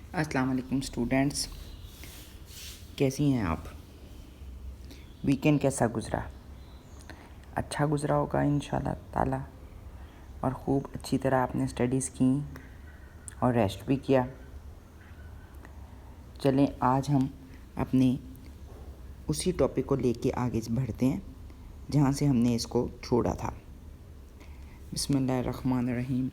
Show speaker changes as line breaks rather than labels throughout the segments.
السلام علیکم اسٹوڈینٹس، کیسی ہیں آپ؟ ویکینڈ کیسا گزرا؟ اچھا گزرا ہوگا انشاءاللہ تعالیٰ، اور خوب اچھی طرح آپ نے اسٹڈیز کی اور ریسٹ بھی کیا۔ چلیں آج ہم اپنے اسی ٹاپک کو لے کے آگے بڑھتے ہیں جہاں سے ہم نے اس کو چھوڑا تھا۔ بسم اللہ الرحمن الرحیم۔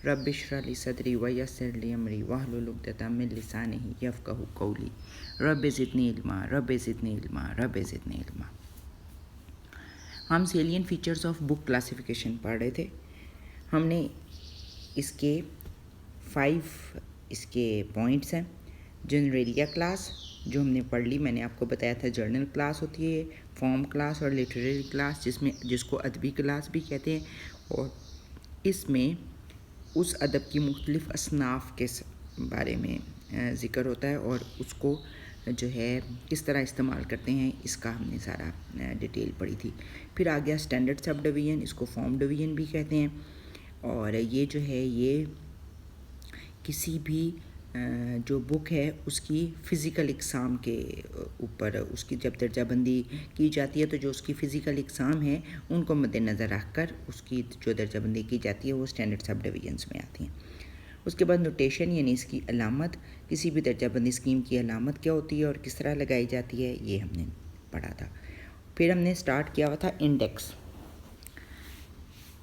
رب اشرح لی صدری ویسر لی امری واحلل عقدۃ من لسانی یفقہوا قولی رب زدنی علما رب زدنی علما رب زدنی علما۔ ہم salient features of book classification پڑھ رہے تھے۔ ہم نے اس کے 5 پوائنٹس ہیں۔ جنریریا کلاس جو ہم نے پڑھ لی، میں نے آپ کو بتایا تھا جرنل کلاس ہوتی ہے، فارم کلاس اور لٹریری کلاس جس کو ادبی کلاس بھی کہتے ہیں، اور اس میں اس ادب کی مختلف اصناف کے بارے میں ذکر ہوتا ہے اور اس کو جو ہے کس طرح استعمال کرتے ہیں، اس کا ہم نے سارا ڈیٹیل پڑھی تھی۔ پھر آ گیا اسٹینڈرڈ سب ڈویژن، اس کو فارم ڈویژن بھی کہتے ہیں، اور یہ جو ہے یہ کسی بھی جو بک ہے اس کی فزیکل اقسام کے اوپر اس کی جب درجہ بندی کی جاتی ہے تو جو اس کی فزیکل اقسام ہیں ان کو مد نظر رکھ کر اس کی جو درجہ بندی کی جاتی ہے وہ اسٹینڈرڈ سب ڈویژنس میں آتی ہیں۔ اس کے بعد نوٹیشن یعنی اس کی علامت، کسی بھی درجہ بندی اسکیم کی علامت کیا ہوتی ہے اور کس طرح لگائی جاتی ہے، یہ ہم نے پڑھا تھا۔ پھر ہم نے سٹارٹ کیا ہوا تھا انڈیکس۔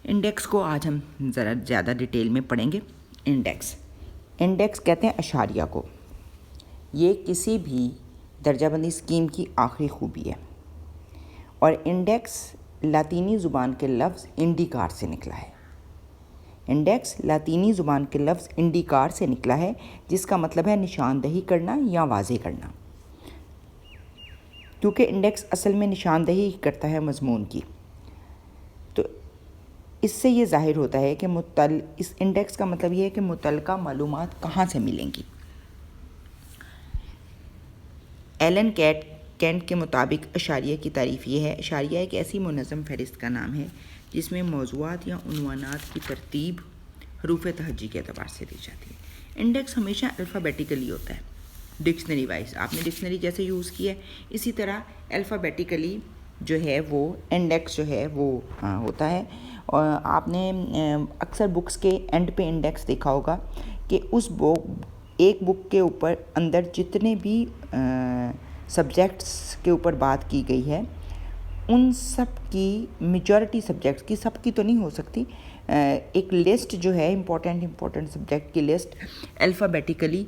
انڈیکس کو آج ہم ذرا زیادہ ڈیٹیل میں پڑھیں گے۔ انڈیکس کہتے ہیں اشاریہ کو۔ یہ کسی بھی درجہ بندی اسکیم کی آخری خوبی ہے، اور انڈیکس لاطینی زبان کے لفظ انڈیکار سے نکلا ہے۔ انڈیکس لاطینی زبان کے لفظ انڈیکار سے نکلا ہے، جس کا مطلب ہے نشاندہی کرنا یا واضح کرنا، کیونکہ انڈیکس اصل میں نشاندہی کرتا ہے مضمون کی۔ تو اس سے یہ ظاہر ہوتا ہے کہ اس انڈیکس کا مطلب یہ ہے کہ متعلقہ معلومات کہاں سے ملیں گی۔ ایلن کینٹ کے مطابق اشاریہ کی تعریف یہ ہے: اشاریہ ایک ایسی منظم فہرست کا نام ہے جس میں موضوعات یا عنوانات کی ترتیب حروف تہجی کے اعتبار سے دی جاتی ہے۔ انڈیکس ہمیشہ الفابیٹیکلی ہوتا ہے، ڈکشنری وائز۔ آپ نے ڈکشنری جیسے یوز کی ہے اسی طرح الفابیٹیکلی جو ہے وہ انڈیکس جو ہے وہ ہوتا ہے۔ اور آپ نے اکثر بکس کے اینڈ پہ انڈیکس دیکھا ہوگا کہ اس ایک بک کے اوپر اندر جتنے بھی سبجیکٹس کے اوپر بات کی گئی ہے ان سب کی میجورٹی سبجیکٹس کی، سب کی تو نہیں ہو سکتی، ایک لسٹ جو ہے امپورٹنٹ سبجیکٹ کی لسٹ الفابیٹیکلی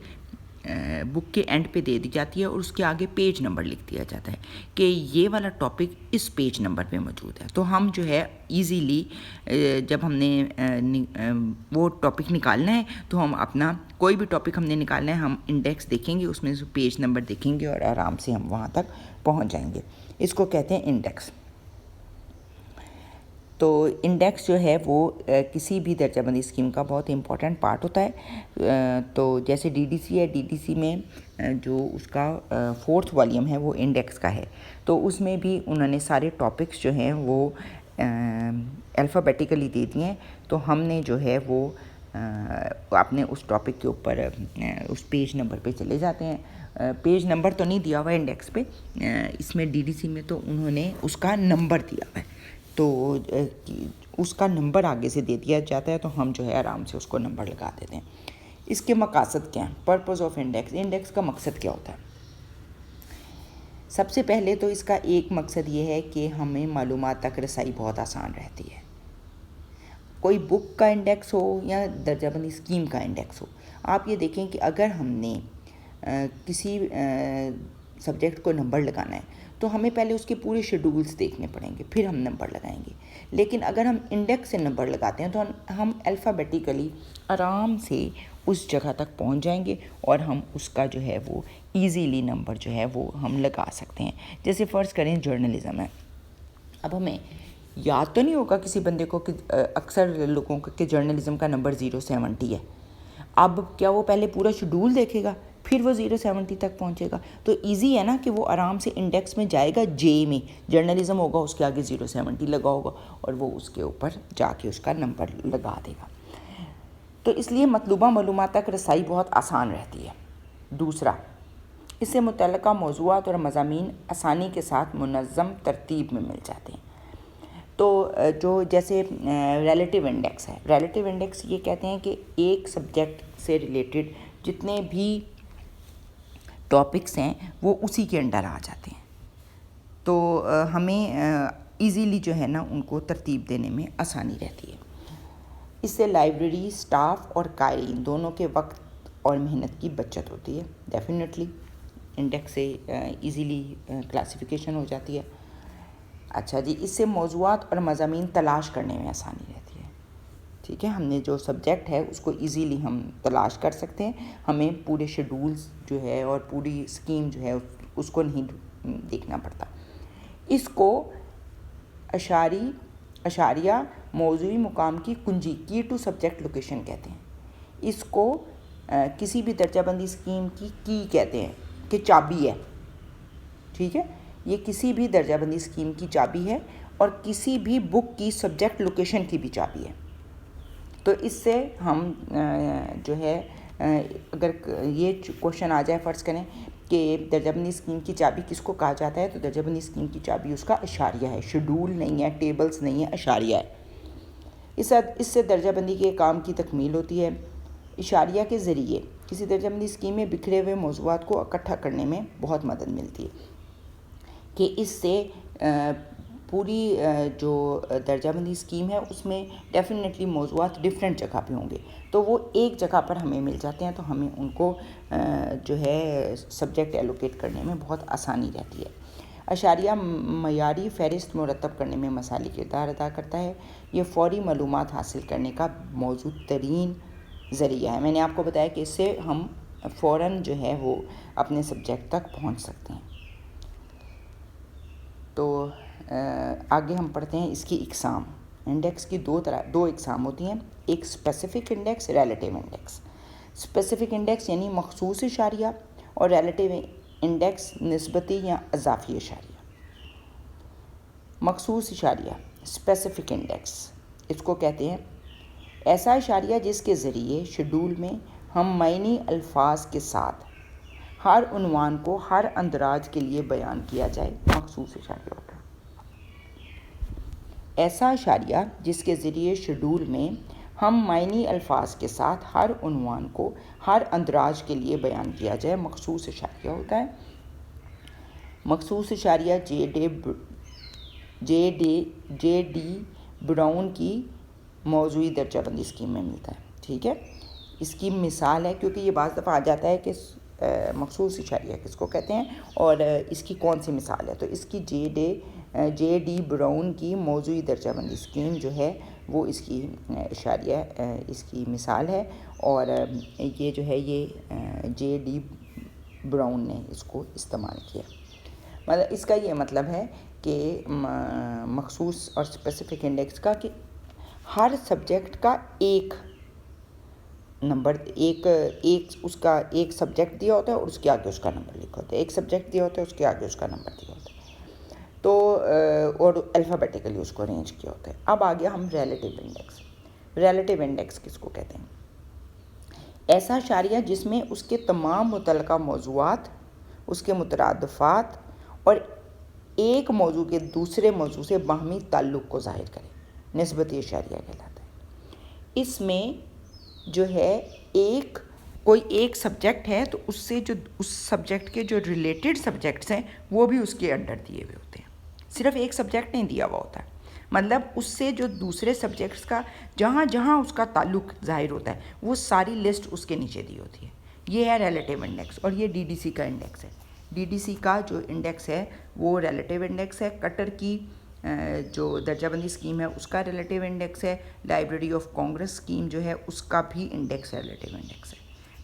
بک کے اینڈ پہ دے دی جاتی ہے، اور اس کے آگے پیج نمبر لکھ دیا جاتا ہے کہ یہ والا ٹاپک اس پیج نمبر پہ موجود ہے۔ تو ہم جو ہے ایزیلی جب ہم نے وہ ٹاپک نکالنا ہے تو ہم اپنا کوئی بھی ٹاپک ہم نے نکالنا ہے، ہم انڈیکس دیکھیں گے، اس میں سے پیج نمبر دیکھیں گے اور آرام سے ہم وہاں تک پہنچ جائیں گے۔ اس کو کہتے ہیں انڈیکس۔ تو انڈیکس جو ہے وہ کسی بھی درجہ بندی اسکیم کا بہت امپورٹنٹ پارٹ ہوتا ہے۔ تو جیسے ڈی ڈی سی ہے، ڈی ڈی سی میں جو اس کا 4 والیوم ہے وہ انڈیکس کا ہے، تو اس میں بھی انہوں نے سارے ٹاپکس جو ہیں وہ الفابیٹیکلی دے دیے ہیں۔ تو ہم نے جو ہے وہ اپنے اس ٹاپک کے اوپر اس پیج نمبر پہ چلے جاتے ہیں۔ پیج نمبر تو نہیں دیا ہوا ہے انڈیکس پہ، اس میں ڈی ڈی سی میں تو انہوں نے اس کا نمبر دیا ہوا ہے، تو اس کا نمبر آگے سے دے دیا جاتا ہے، تو ہم جو ہے آرام سے اس کو نمبر لگا دیتے ہیں۔ اس کے مقاصد کیا ہیں؟ Purpose of index. انڈیکس کا مقصد کیا ہوتا ہے؟ سب سے پہلے تو اس کا ایک مقصد یہ ہے کہ ہمیں معلومات تک رسائی بہت آسان رہتی ہے۔ کوئی بک کا انڈیکس ہو یا درجہ بندی اسکیم کا انڈیکس ہو، آپ یہ دیکھیں کہ اگر ہم نے کسی سبجیکٹ کو نمبر لگانا ہے تو ہمیں پہلے اس کے پورے شیڈولز دیکھنے پڑیں گے، پھر ہم نمبر لگائیں گے۔ لیکن اگر ہم انڈیکس سے نمبر لگاتے ہیں تو ہم الفابیٹیکلی آرام سے اس جگہ تک پہنچ جائیں گے اور ہم اس کا جو ہے وہ ایزیلی نمبر جو ہے وہ ہم لگا سکتے ہیں۔ جیسے فرض کریں جرنلزم ہے، اب ہمیں یاد تو نہیں ہوگا کسی بندے کو کہ اکثر لوگوں کو کہ جرنلزم کا نمبر 070 ہے۔ اب کیا وہ پہلے پورا شیڈول دیکھے گا پھر وہ 070 تک پہنچے گا؟ تو ایزی ہے نا کہ وہ آرام سے انڈیکس میں جائے گا، جے میں جرنلزم ہوگا، اس کے آگے 070 لگا ہوگا اور وہ اس کے اوپر جا کے اس کا نمبر لگا دے گا۔ تو اس لیے مطلوبہ معلومات تک رسائی بہت آسان رہتی ہے۔ دوسرا، اس سے متعلقہ موضوعات اور مضامین آسانی کے ساتھ منظم ترتیب میں مل جاتے ہیں۔ تو جو جیسے ریلیٹیو انڈیکس ہے، ریلیٹیو انڈیکس یہ کہتے ہیں کہ ایک سبجیکٹ سے ریلیٹڈ جتنے بھی ٹاپکس ہیں وہ اسی کے انڈر آ جاتے ہیں، تو ہمیں ایزیلی جو ہے نا ان کو ترتیب دینے میں آسانی رہتی ہے۔ اس سے لائبریری سٹاف اور قارئین دونوں کے وقت اور محنت کی بچت ہوتی ہے۔ ڈیفینیٹلی انڈیکس سے ایزیلی کلاسیفیکیشن ہو جاتی ہے۔ اچھا جی، اس سے موضوعات اور مضامین تلاش کرنے میں آسانی رہتی ہے۔ ٹھیک ہے، ہم نے جو سبجیکٹ ہے اس کو ایزیلی ہم تلاش کر سکتے ہیں، ہمیں پورے شیڈولز جو ہے اور پوری اسکیم جو ہے اس کو نہیں دیکھنا پڑتا۔ اس کو اشاریہ موضوعی مقام کی کنجی، کی ٹو سبجیکٹ لوکیشن کہتے ہیں۔ اس کو کسی بھی درجہ بندی اسکیم کی کہتے ہیں کہ چابی ہے۔ ٹھیک ہے، یہ کسی بھی درجہ بندی اسکیم کی چابی ہے اور کسی بھی بک کی سبجیکٹ لوکیشن کی بھی چابی ہے۔ تو اس سے ہم جو ہے اگر یہ کوشچن آ جائے، فرض کریں کہ درجہ بندی اسکیم کی چابی کس کو کہا جاتا ہے، تو درجہ بندی اسکیم کی چابی اس کا اشاریہ ہے، شیڈول نہیں ہے، ٹیبلز نہیں ہے، اشاریہ ہے۔ اس سے درجہ بندی کے کام کی تکمیل ہوتی ہے۔ اشاریہ کے ذریعے کسی درجہ بندی اسکیم میں بکھرے ہوئے موضوعات کو اکٹھا کرنے میں بہت مدد ملتی ہے کہ اس سے پوری جو درجہ بندی اسکیم ہے اس میں ڈیفینیٹلی موضوعات ڈیفرنٹ جگہ پہ ہوں گے، تو وہ ایک جگہ پر ہمیں مل جاتے ہیں، تو ہمیں ان کو جو ہے سبجیکٹ ایلوکیٹ کرنے میں بہت آسانی رہتی ہے۔ اشاریہ معیاری فہرست مرتب کرنے میں مثالی کردار ادا کرتا ہے۔ یہ فوری معلومات حاصل کرنے کا موجود ترین ذریعہ ہے۔ میں نے آپ کو بتایا کہ اس سے ہم فوراً جو ہے وہ اپنے سبجیکٹ تک پہنچ سکتے ہیں۔ تو آگے ہم پڑھتے ہیں اس کی اقسام۔ انڈیکس کی دو اقسام ہوتی ہیں، ایک specific index, relative index. Specific index یعنی مخصوص اشاریہ، اور ریلیٹیو انڈیکس نسبتی یا اضافی اشاریہ۔ مخصوص اشاریہ، اسپیسیفک انڈیکس، اس کو کہتے ہیں ایسا اشاریہ جس کے ذریعے شیڈول میں ہم معنی الفاظ کے ساتھ ہر عنوان کو ہر اندراج کے لیے بیان کیا جائے، مخصوص اشاریہ ہوتا ہے۔ ایسا اشاریہ جس کے ذریعے شیڈول میں ہم معنی الفاظ کے ساتھ ہر عنوان کو ہر اندراج کے لیے بیان کیا جائے، مخصوص اشاریہ ہوتا ہے۔ مخصوص اشاریہ جے ڈی براؤن کی موضوعی درجہ بندی اسکیم میں ملتا ہے۔ ٹھیک ہے، اس کی مثال ہے، کیونکہ یہ بعض دفعہ آ جاتا ہے کہ مخصوص اشاریہ کس کو کہتے ہیں اور اس کی کون سی مثال ہے، تو اس کی جے ڈی براؤن کی موضوعی درجہ بندی اسکیم جو ہے وہ اس کی اشاریہ اس کی مثال ہے، اور یہ جو ہے یہ جے ڈی براؤن نے اس کو استعمال کیا۔ مطلب اس کا یہ مطلب ہے کہ مخصوص اور اسپیسیفک انڈیکس کا کہ ہر سبجیکٹ کا ایک نمبر، ایک اس کا ایک سبجیکٹ دیا ہوتا ہے اور اس کے آگے اس کا نمبر لکھا ہوتا ہے، ایک سبجیکٹ دیا ہوتا ہے اس کے آگے اس کا نمبر دیا ہوتا ہے، تو اور الفابیٹیکلی اس کو ارینج کیا ہوتا ہے۔ اب آگے ہم ریلیٹیو انڈیکس۔ ریلیٹیو انڈیکس کس کو کہتے ہیں؟ ایسا اشاریہ جس میں اس کے تمام متعلقہ موضوعات، اس کے مترادفات اور ایک موضوع کے دوسرے موضوع سے باہمی تعلق کو ظاہر کرے، نسبتی اشاریہ کہلاتا ہے۔ اس میں جو ہے کوئی ایک سبجیکٹ ہے تو اس سے جو اس سبجیکٹ کے جو ریلیٹڈ سبجیکٹس ہیں وہ بھی اس کے انڈر دیے ہوئے ہوتے ہیں، صرف ایک سبجیکٹ نہیں دیا ہوا ہوتا ہے، مطلب اس سے جو دوسرے سبجیکٹس کا جہاں جہاں اس کا تعلق ظاہر ہوتا ہے وہ ساری لسٹ اس کے نیچے دی ہوتی ہے۔ یہ ہے ریلیٹیو انڈیکس، اور یہ ڈی ڈی سی کا انڈیکس ہے۔ ڈی ڈی سی کا جو انڈیکس ہے وہ ریلیٹیو انڈیکس ہے۔ کٹر کی جو درجہ بندی اسکیم ہے اس کا ریلیٹیو انڈیکس ہے۔ لائبریری آف کانگریس اسکیم جو ہے اس کا بھی انڈیکس ریلیٹیو انڈیکس ہے۔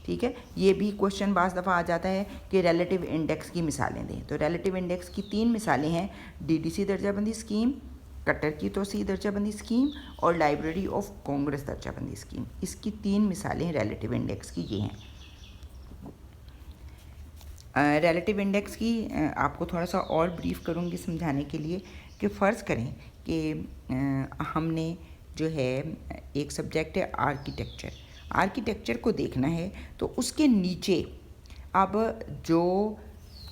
ٹھیک ہے، یہ بھی کوشچن بعض دفعہ آ جاتا ہے کہ ریلیٹیو انڈیکس کی مثالیں دیں، تو ریلیٹیو انڈیکس کی 3 مثالیں ہیں، ڈی ڈی سی درجہ بندی اسکیم، کٹر کی توسیع درجہ بندی اسکیم اور لائبریری آف کانگریس درجہ بندی اسکیم۔ اس کی 3 مثالیں ریلیٹیو انڈیکس کی یہ ہیں۔ ریلیٹیو انڈیکس کی آپ کو تھوڑا سا اور بریف کروں گی سمجھانے کے لیے کہ فرض کریں کہ ہم نے جو ہے ایک سبجیکٹ ہے آرکیٹیکچر کو دیکھنا ہے، تو اس کے نیچے اب جو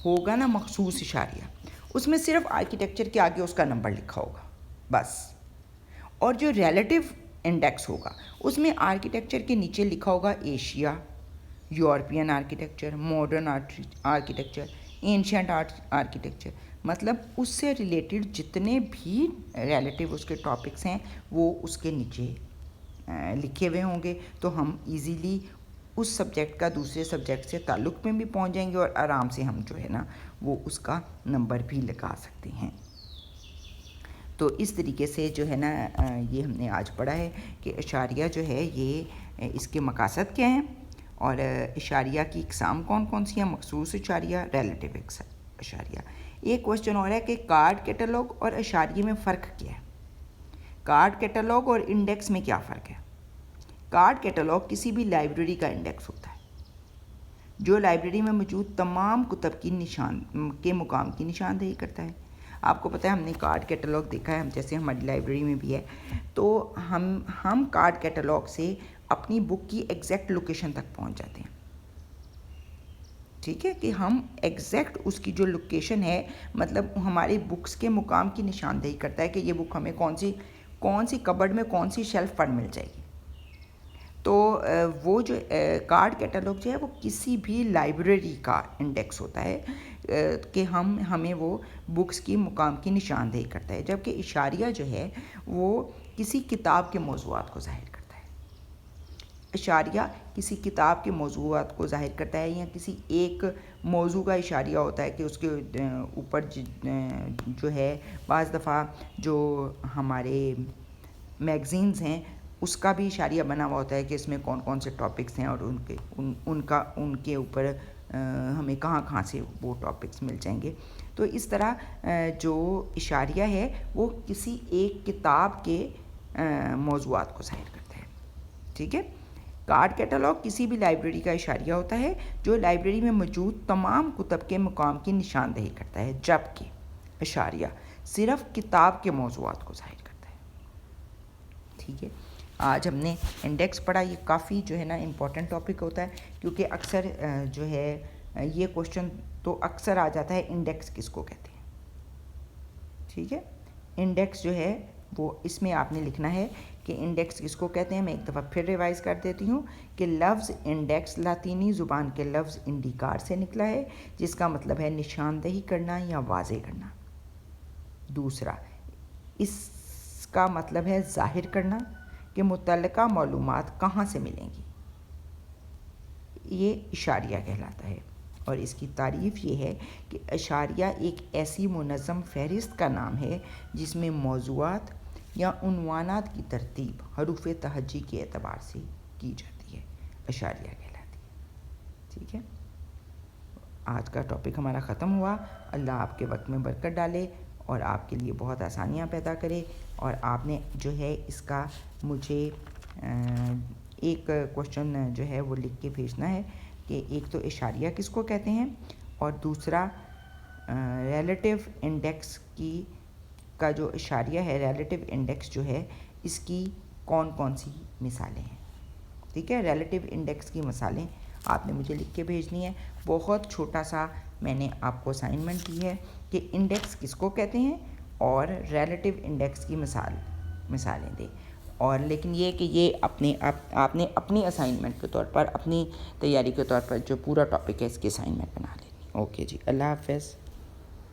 ہوگا نا مخصوص اشاریہ، اس میں صرف آرکیٹیکچر کے آگے اس کا نمبر لکھا ہوگا بس، اور جو ریلیٹیو انڈیکس ہوگا اس میں آرکیٹیکچر کے نیچے لکھا ہوگا Asia, European architecture, modern architecture, ancient architecture, مطلب اس سے ریلیٹڈ جتنے بھی ریلیٹیو اس کے ٹاپکس ہیں وہ اس کے نیچے لکھے ہوئے ہوں گے، تو ہم ایزیلی اس سبجیکٹ کا دوسرے سبجیکٹ سے تعلق میں بھی پہنچ جائیں گے اور آرام سے ہم جو ہے نا وہ اس کا نمبر بھی لگا سکتے ہیں۔ تو اس طریقے سے جو ہے نا یہ ہم نے آج پڑھا ہے کہ اشاریہ جو ہے یہ اس کے مقاصد کیا ہیں اور اشاریہ کی اقسام کون کون سی ہیں، مخصوص اشاریہ، ریلیٹیو اشاریہ۔ ایک کوشچن اور ہے کہ کارڈ کیٹالوگ اور اشاریہ میں فرق کیا ہے؟ کارڈ کیٹالوگ اور انڈیکس میں کیا فرق ہے؟ کارڈ کیٹالوگ کسی بھی لائبریری کا انڈیکس ہوتا ہے جو لائبریری میں موجود تمام کتب کے مقام کی نشاندہی کرتا ہے۔ آپ کو پتہ ہے ہم نے کارڈ کیٹالوگ دیکھا ہے، جیسے ہماری لائبریری میں بھی ہے، تو ہم کارڈ کیٹالوگ سے اپنی بک کی ایگزیکٹ لوکیشن تک پہنچ جاتے ہیں، ٹھیک ہے، کہ ہم ایگزیکٹ اس کی جو لوکیشن ہے، مطلب ہماری بکس کے مقام کی نشاندہی کرتا ہے کہ یہ بک ہمیں کون سی کبرڈ میں کون سی شیلف پر مل جائے گی۔ تو وہ جو کارڈ کیٹالوگ جو ہے وہ کسی بھی لائبریری کا انڈیکس ہوتا ہے کہ ہمیں وہ بکس کی مقام کی نشاندہی کرتا ہے، جبکہ اشاریہ جو ہے وہ کسی کتاب کے موضوعات کو ظاہر کرتا ہے۔ اشاریہ کسی کتاب کے موضوعات کو ظاہر کرتا ہے یا کسی ایک موضوع کا اشاریہ ہوتا ہے کہ اس کے اوپر جو ہے بعض دفعہ جو ہمارے میگزینز ہیں اس کا بھی اشاریہ بنا ہوا ہوتا ہے کہ اس میں کون کون سے ٹاپکس ہیں اور ان کے اوپر ہمیں کہاں سے وہ ٹاپکس مل جائیں گے۔ تو اس طرح جو اشاریہ ہے وہ کسی ایک کتاب کے موضوعات کو ظاہر کرتا ہے، ٹھیک ہے۔ کارڈ کیٹالوگ کسی بھی لائبریری کا اشاریہ ہوتا ہے جو لائبریری میں موجود تمام کتب کے مقام کی نشاندہی کرتا ہے، جبکہ اشاریہ صرف کتاب کے موضوعات کو ظاہر کرتا ہے، ٹھیک ہے۔ آج ہم نے انڈیکس پڑھا، یہ کافی جو ہے نا امپورٹنٹ ٹاپک ہوتا ہے کیونکہ اکثر جو ہے یہ کوشچن تو اکثر آ جاتا ہے انڈیکس کس کو کہتے ہیں، ٹھیک ہے۔ انڈیکس جو ہے وہ اس میں آپ نے لکھنا ہے کہ انڈیکس کس کو کہتے ہیں۔ میں ایک دفعہ پھر ریوائز کر دیتی ہوں کہ لفظ انڈیکس لاطینی زبان کے لفظ انڈیکار سے نکلا ہے جس کا مطلب ہے نشاندہی کرنا یا واضح کرنا۔ دوسرا، اس کا مطلب ہے ظاہر کرنا کہ متعلقہ معلومات کہاں سے ملیں گی، یہ اشاریہ کہلاتا ہے۔ اور اس کی تعریف یہ ہے کہ اشاریہ ایک ایسی منظم فہرست کا نام ہے جس میں موضوعات یا عنوانات کی ترتیب حروف تہجی کے اعتبار سے کی جاتی ہے، اشاریہ کہلاتی ہے، ٹھیک ہے۔ آج کا ٹاپک ہمارا ختم ہوا۔ اللہ آپ کے وقت میں برکت ڈالے اور آپ کے لیے بہت آسانیاں پیدا کرے۔ اور آپ نے جو ہے اس کا مجھے ایک کوشچن جو ہے وہ لکھ کے بھیجنا ہے کہ ایک تو اشاریہ کس کو کہتے ہیں اور دوسرا ریلیٹیو انڈیکس کا جو اشاریہ ہے، ریلیٹیو انڈیکس جو ہے اس کی کون کون سی مثالیں ہیں، ٹھیک ہے۔ ریلیٹیو انڈیکس کی مثالیں آپ نے مجھے لکھ کے بھیجنی ہے۔ بہت چھوٹا سا میں نے آپ کو اسائنمنٹ دی ہے کہ انڈیکس کس کو کہتے ہیں اور ریلیٹیو انڈیکس کی مثالیں دیں، اور لیکن یہ کہ یہ آپ نے اپنی اسائنمنٹ کے طور پر، اپنی تیاری کے طور پر جو پورا ٹاپک ہے اس کی اسائنمنٹ بنا لینی۔ اوکے جی، اللہ حافظ۔